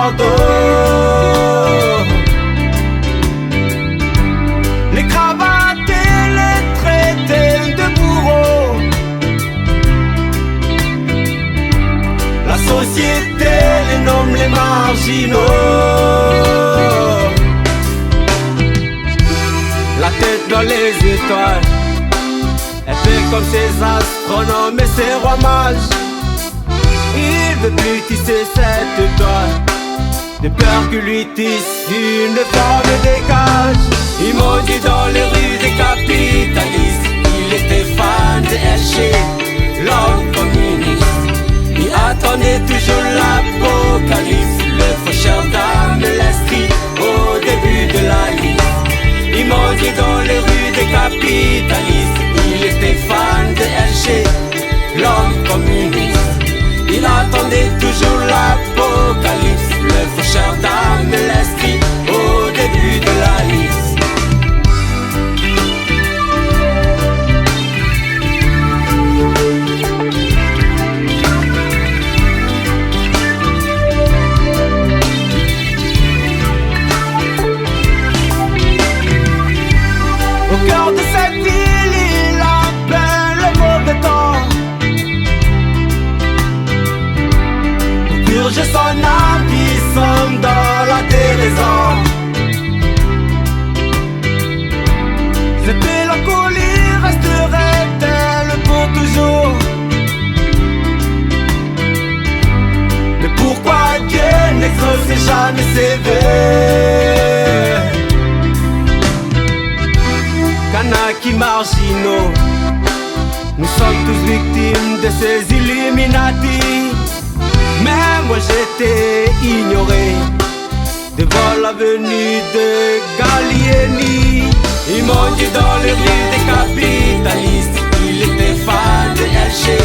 fardeaux. Les cravatés, les traités de bourreaux. La société les nomme les marginaux. La tête dans les étoiles, elle fait comme ses astronomes et ses rois mages. Il veut plus tisser cette toile, de peur que lui tisse une forme de cage. Ils m'ont dit dans les rues des capitalistes, il était fan de Hergé, l'homme communiste. Il attendait toujours l'apocalypse, le faucheur d'âme de l'esprit au début de la liste. Ils m'ont dit dans les rues des capitalistes, il était fan de Hergé, l'homme communiste. Il attendait toujours l'apocalypse, le faucheur d'âme de l'esprit au début de la liste. Au cœur de cette ville, il appelle le mauvais temps pour purger son âme qui sombre dans la déraison. Cette mélancolie resterait-elle pour toujours? Mais pourquoi Dieu n'exauce jamais ses vœux? Kanaki marginaux, nous sommes tous victimes de ces Illuminati. Mais moi j'étais ignoré devant la venue de Gallieni. Ils m'ont dit dans les rues des capitalistes, il était fan de Hergé,